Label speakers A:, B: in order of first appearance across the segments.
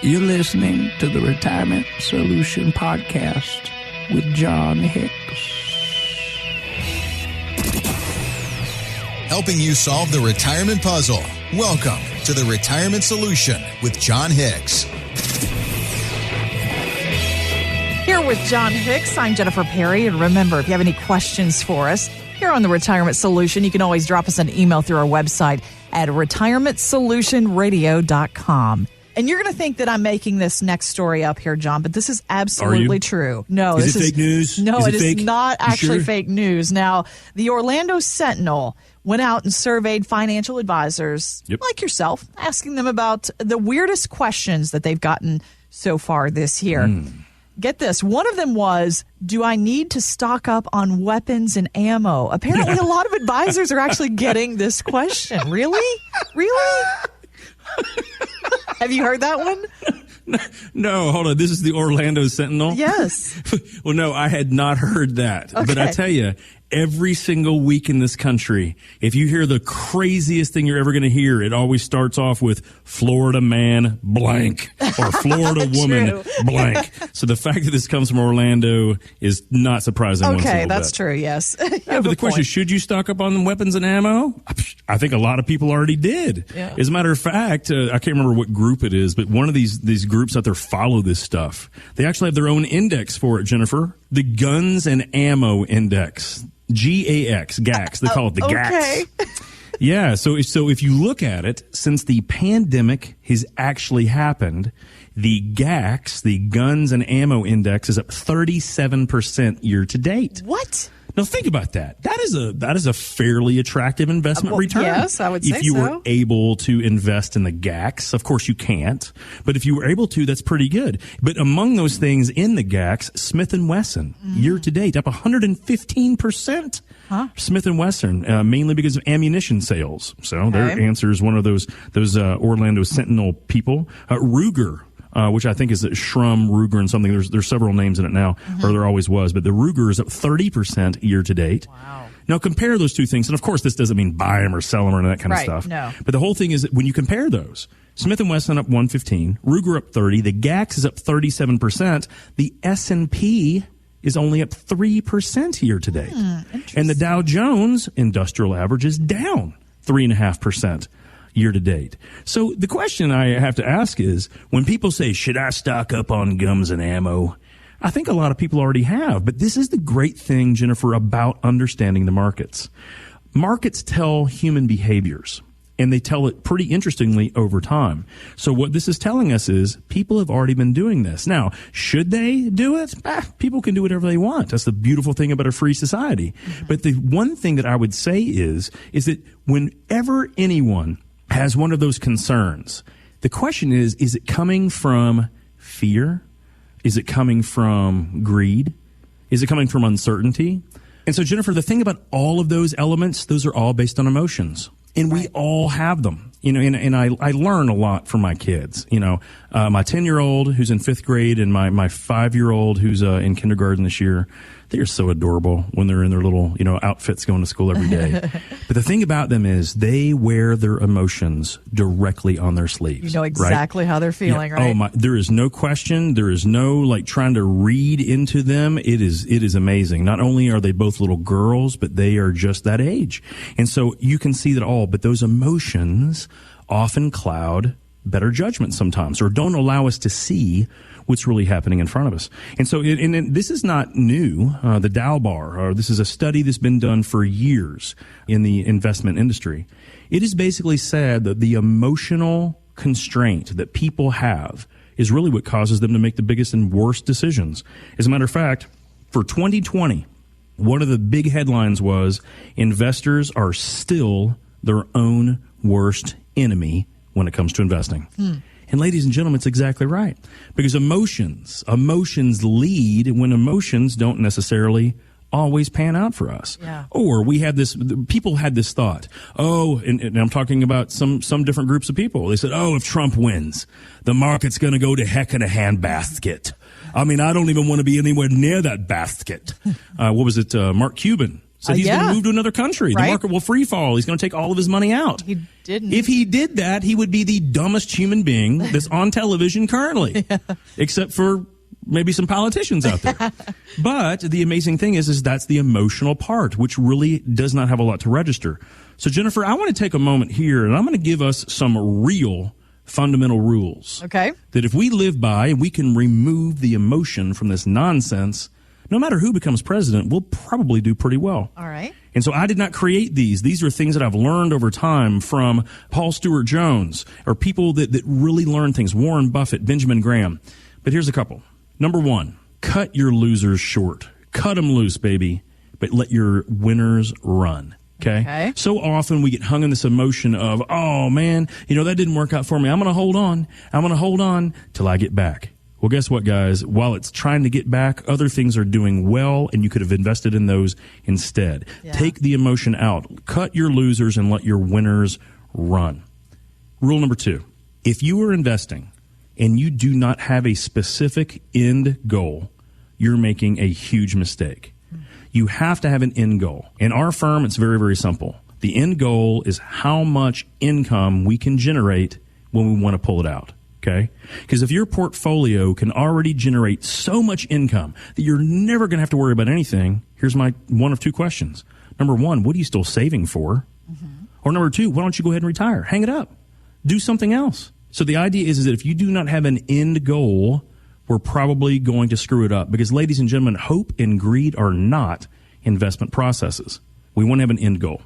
A: You're listening to the Retirement Solution Podcast with John Hicks.
B: Helping you solve the retirement puzzle. Welcome to the Retirement Solution with John Hicks.
C: Here with John Hicks, I'm Jennifer Perry. And remember, if you have any questions for us here on the Retirement Solution, you can always drop us an email through our website at retirementsolutionradio.com. And you're going to think that I'm making this next story up here, John, but this is absolutely true. No,
D: is it fake news?
C: No,
D: is
C: it is not actually
D: sure?
C: fake news. Now, the Orlando Sentinel went out and surveyed financial advisors like yourself, asking them about the weirdest questions that they've gotten so far this year. Get this. One of them was, do I need to stock up on weapons and ammo? Apparently, a lot of advisors are actually getting this question. Really? Really? Have you heard that one?
D: No, hold on. This is the Orlando Sentinel?
C: Yes.
D: Well, no, I had not heard that.
C: Okay.
D: But I tell you, every single week in this country, if you hear the craziest thing you're ever going to hear, it always starts off with Florida man blank or Florida woman blank. So the fact that this comes from Orlando is not surprising.
C: Okay, that's true, yes.
D: But the question is, should you stock up on weapons and ammo? I think a lot of people already did.
C: Yeah.
D: As a matter of fact, I can't remember what group it is, but one of these groups out there follow this stuff. They actually have their own index for it, Jennifer. The Guns and Ammo Index. GAX, GAX. They call it the GAX. Yeah, so if you look at it, since the pandemic has actually happened, the GAX, the Guns and Ammo Index, is up 37% year to date.
C: What?
D: Now think about that. That is a fairly attractive investment return.
C: Yes, I would say so.
D: If you were able to invest in the GAX, of course you can't, but if you were able to, that's pretty good. But among those things in the GAX, Smith & Wesson, year to date, up 115%.
C: Huh?
D: Smith & Wesson, mainly because of ammunition sales. So their answer is one of those Orlando Sentinel people. Ruger, which I think is Shrum, Ruger, and something. There's several names in it now, or there always was. But the Ruger is up 30% year to date.
C: Wow.
D: Now compare those two things, and of course this doesn't mean buy them or sell them or that kind of stuff.
C: No.
D: But the whole thing is that when you compare those, Smith & Wesson up 115, Ruger up 30, the GAX is up 37%, the S&P is only up 3% year to date, and the Dow Jones Industrial Average is down 3.5%. year to date. So the question I have to ask is, when people say, should I stock up on guns and ammo? I think a lot of people already have, but this is the great thing, Jennifer, about understanding the markets. Markets tell human behaviors, and they tell it pretty interestingly over time. So what this is telling us is people have already been doing this. Now, should they do it? People can do whatever they want. That's the beautiful thing about a free society. But the one thing that I would say is that whenever anyone has one of those concerns, the question is it coming from fear? Is it coming from greed? Is it coming from uncertainty? And so, Jennifer, the thing about all of those elements, those are all based on emotions. And we all have them, and I learn a lot from my kids. My 10-year-old who's in 5th grade and my 5-year-old who's in kindergarten this year. They are so adorable when they're in their little, outfits going to school every day. But the thing about them is they wear their emotions directly on their sleeves.
C: You know exactly how they're feeling, right?
D: Oh, there is no question. There is no trying to read into them. It is amazing. Not only are they both little girls, but they are just that age. And so you can see that all, but those emotions often cloud better judgment sometimes, or don't allow us to see what's really happening in front of us. And so this is not new, the Dalbar, or this is a study that's been done for years in the investment industry. It is basically said that the emotional constraint that people have is really what causes them to make the biggest and worst decisions. As a matter of fact, for 2020, one of the big headlines was investors are still their own worst enemy when it comes to investing. And ladies and gentlemen, it's exactly right. Because emotions lead when emotions don't necessarily always pan out for us.
C: Yeah.
D: Or people had this thought, and I'm talking about some different groups of people. They said, if Trump wins, the market's going to go to heck in a handbasket. I mean, I don't even want to be anywhere near that basket. What was it? Mark Cuban said he's going to move to another country.
C: Right.
D: The market will free fall. He's going to take all of his money out.
C: He didn't.
D: If he did that, he would be the dumbest human being that's on television currently, except for maybe some politicians out there. But the amazing thing is that's the emotional part, which really does not have a lot to register. So, Jennifer, I want to take a moment here, and I'm going to give us some real fundamental rules.
C: Okay.
D: That if we live by and we can remove the emotion from this nonsense, no matter who becomes president, we'll probably do pretty well.
C: All right.
D: And so I did not create these. These are things that I've learned over time from Paul Stewart Jones or people that really learn things, Warren Buffett, Benjamin Graham. But here's a couple. Number one, cut your losers short. Cut them loose, baby, but let your winners run. Okay. So often we get hung in this emotion of, oh man, that didn't work out for me. I'm going to hold on. I'm going to hold on till I get back. Well, guess what, guys? While it's trying to get back, other things are doing well, and you could have invested in those instead. Yeah. Take the emotion out. Cut your losers and let your winners run. Rule number 2, if you are investing and you do not have a specific end goal, you're making a huge mistake. You have to have an end goal. In our firm, it's very, very simple. The end goal is how much income we can generate when we want to pull it out. Okay? Because if your portfolio can already generate so much income that you're never going to have to worry about anything, here's my one of two questions. Number one, what are you still saving for? Mm-hmm. Or number two, why don't you go ahead and retire? Hang it up. Do something else. So the idea is that if you do not have an end goal, we're probably going to screw it up. Because, ladies and gentlemen, hope and greed are not investment processes. We want to have an end goal.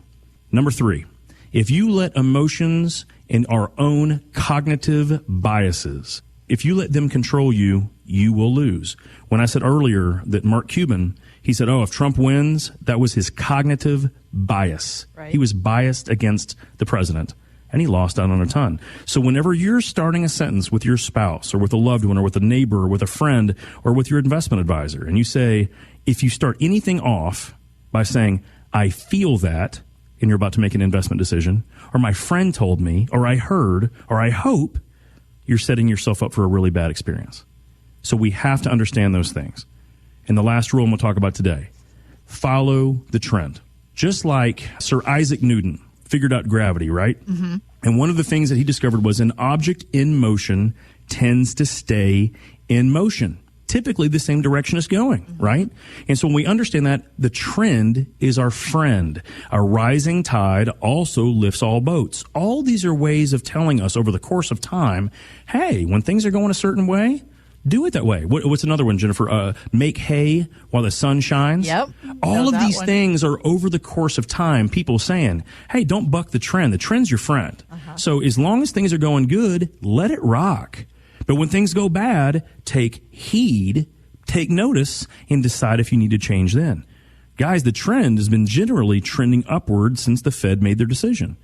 D: Number 3, if you let emotions and our own cognitive biases, if you let them control you, you will lose. When I said earlier that Mark Cuban, he said, if Trump wins, that was his cognitive bias. Right. He was biased against the president, and he lost out on a ton. So whenever you're starting a sentence with your spouse or with a loved one or with a neighbor or with a friend or with your investment advisor, and you say, if you start anything off by saying, I feel that, and you're about to make an investment decision, or my friend told me, or I heard, or I hope, you're setting yourself up for a really bad experience. So we have to understand those things. And the last rule I'm going to talk about today, follow the trend. Just like Sir Isaac Newton figured out gravity, right? Mm-hmm. And one of the things that he discovered was an object in motion tends to stay in motion. Typically the same direction it's going, mm-hmm. right? And so when we understand that, the trend is our friend. A rising tide also lifts all boats. All these are ways of telling us over the course of time, hey, when things are going a certain way, do it that way. What's another one, Jennifer? Make hay while the sun shines.
C: Yep.
D: All of these things are over the course of time, people saying, hey, don't buck the trend. The trend's your friend. Uh-huh. So as long as things are going good, let it rock. But when things go bad, take heed, take notice, and decide if you need to change then. Guys, the trend has been generally trending upward since the Fed made their decision.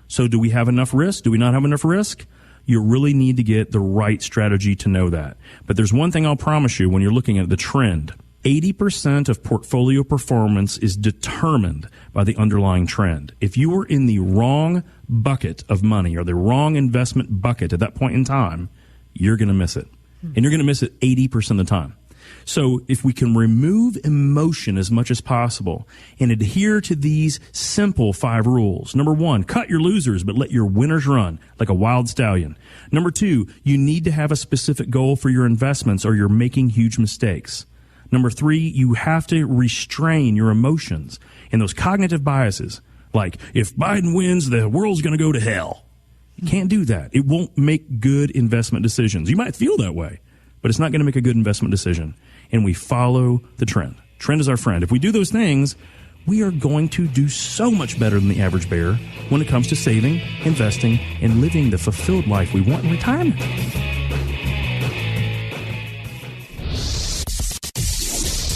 D: So do we have enough risk? Do we not have enough risk? You really need to get the right strategy to know that. But there's one thing I'll promise you when you're looking at the trend. 80% of portfolio performance is determined by the underlying trend. If you are in the wrong bucket of money or the wrong investment bucket at that point in time, you're going to miss it. And you're going to miss it 80% of the time. So if we can remove emotion as much as possible and adhere to these simple 5 rules. Number 1, cut your losers, but let your winners run like a wild stallion. Number 2, you need to have a specific goal for your investments or you're making huge mistakes. Number 3, you have to restrain your emotions and those cognitive biases. Like, if Biden wins, the world's going to go to hell. You can't do that. It won't make good investment decisions. You might feel that way, but it's not going to make a good investment decision. And we follow the trend. Trend is our friend. If we do those things, we are going to do so much better than the average bear when it comes to saving, investing, and living the fulfilled life we want in retirement.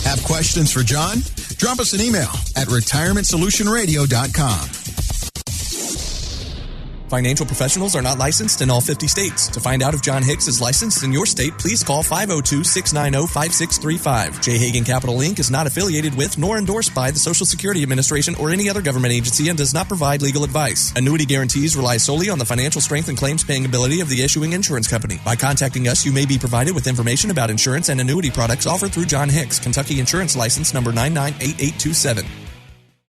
B: Have questions for John? Drop us an email at retirementsolutionradio.com.
E: Financial professionals are not licensed in all 50 states. To find out if John Hicks is licensed in your state, please call 502-690-5635. J. Hagan Capital Inc. is not affiliated with nor endorsed by the Social Security Administration or any other government agency and does not provide legal advice. Annuity guarantees rely solely on the financial strength and claims paying ability of the issuing insurance company. By contacting us, you may be provided with information about insurance and annuity products offered through John Hicks, Kentucky Insurance License number 998827.